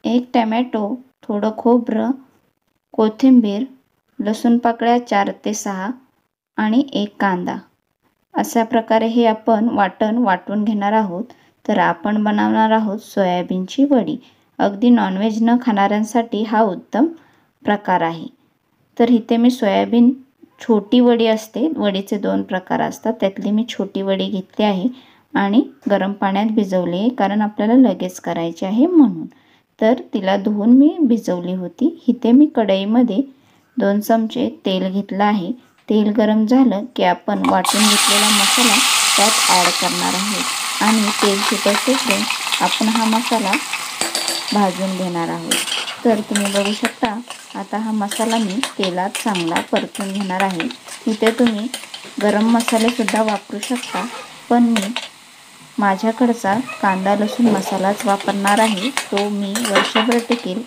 1 tomato, थोडं खोबरं, कोथिंबीर, लसूण पाकळ्या 4 ते 6 आणि 1 कांदा. अशा प्रकारे हे आपण वाटून घेणार आहोत. तर आपण बनवणार आहोत सोयाबीनची वडी. अगदी नॉनव्हेज न खाणाऱ्यांसाठी हा उत्तम प्रकार आहे. तर इथे मी सोयाबीन छोटी वडी असते, वडीचे 2 प्रकार असतात, त्यातली मी छोटी वडी घेतली आहे आणि गरम पाण्यात भिजवली आहे, कारण आपल्याला लगेच करायची आहे म्हणून. तर तिला धुवून मी भिजवली होती. इथे मी कढईमध्ये 2 चमचे तेल घेतलं आहे. तेल गरम झालं की आपण वाटून घेतलेला मसाला त्यात ॲड करणार आहोत आणि तेल सुटेपर्यंत आपण हा मसाला भाजून घेणार आहोत. तर तुम्ही बघू शकता, आता हा मसाला मी तेलात चांगला परतून घेणार आहे. इथे तुम्ही गरम मसालेसुद्धा वापरू शकता, पण मी माझ्याकडचा कांदा लसूण मसालाच वापरणार आहे. तो मी वर्षभर टिकेल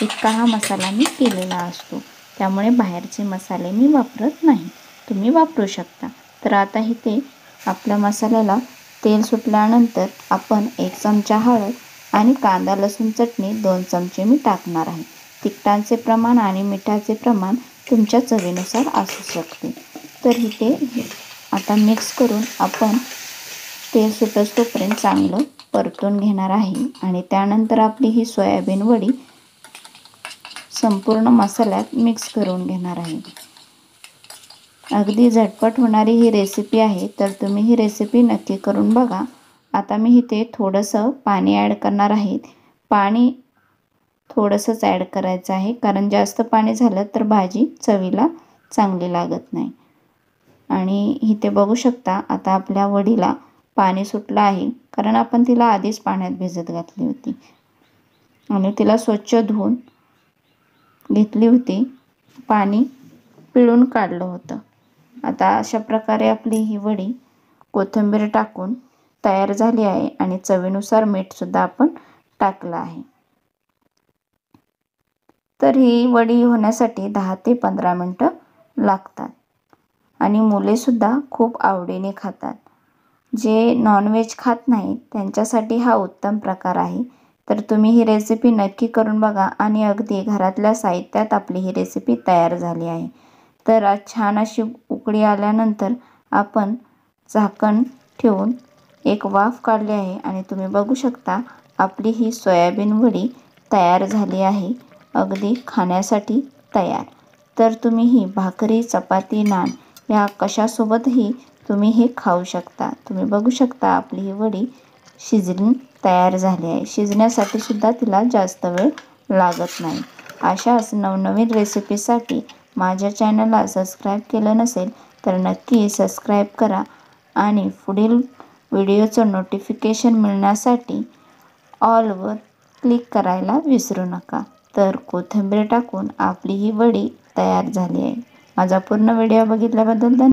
इतका हा मसाला मी केलेला असतो, त्यामुळे बाहेरचे मसाले मी वापरत नाही. तुम्ही वापरू शकता. तर आता इथे आपल्या मसाल्याला तेल सुटल्यानंतर आपण 1 चमचा हळद आणि कांदा लसूण चटणी 2 चमचे मी टाकणार आहे. तिखटाचे प्रमाण आणि मिठाचे प्रमाण तुमच्या चवीनुसार असू शकते. तर इथे आता मिक्स करून आपण तेल सुटोपर्यंत चांगलं परतून घेणार आहे आणि त्यानंतर आपली ही सोयाबीन वडी संपूर्ण मसाल्यात मिक्स करून घेणार आहे. अगदी झटपट होणारी ही रेसिपी आहे, तर तुम्ही ही रेसिपी नक्की करून बघा. आता मी इथे थोडंसं पाणी ॲड करणार आहे. पाणी थोडंसंच ॲड करायचं आहे, कारण जास्त पाणी झालं तर भाजी चवीला चांगली लागत नाही. आणि इथे बघू शकता, आता आपल्या वडीला पाणी सुटलं आहे, कारण आपण तिला आधीच पाण्यात भिजत घातली होती आणि तिला स्वच्छ धुवून घेतली होती, पाणी पिळून काढलं होतं. आता अशा प्रकारे आपली ही वडी कोथिंबीर टाकून तयार झाली आहे आणि चवीनुसार मीठसुद्धा आपण टाकलं आहे. तर ही वडी होण्यासाठी 10 ते 15 मिनटं लागतात आणि मुलेसुद्धा खूप आवडीने खातात. जे नॉनव्हेज खात नाहीत त्यांच्यासाठी हा उत्तम प्रकार आहे. तर तुम्ही ही रेसिपी नक्की करून बघा आणि अगदी घरातल्या साहित्यात आपली ही रेसिपी तयार झाली आहे. तर आज छान अशी उकळी आल्यानंतर आपण झाकण ठेवून एक वाफ काढली आहे आणि तुम्ही बघू शकता, आपली ही सोयाबीन वडी तयार झाली आहे, अगदी खाण्यासाठी तयार. तर तुम्ही ही भाकरी, चपाती, नान या कशासोबतही तुम्ही हे खाऊ शकता. तुम्ही बघू शकता, आपली ही वडी शिजून तयार झाली आहे. शिजण्यासाठी सुद्धा तिला जास्त वेळ लागत नाही. अशाच नवनवीन रेसिपीसाठी माझ्या चॅनलला सबस्क्राईब केलं नसेल तर नक्की सबस्क्राईब करा आणि पुढील व्हिडिओचं नोटिफिकेशन मिळण्यासाठी ऑलवर क्लिक करायला विसरू नका. तर कोथिंबीर टाकून आपली ही वडी तयार झाली आहे. माझा पूर्ण व्हिडिओ बघितल्याबद्दल धन्यवाद.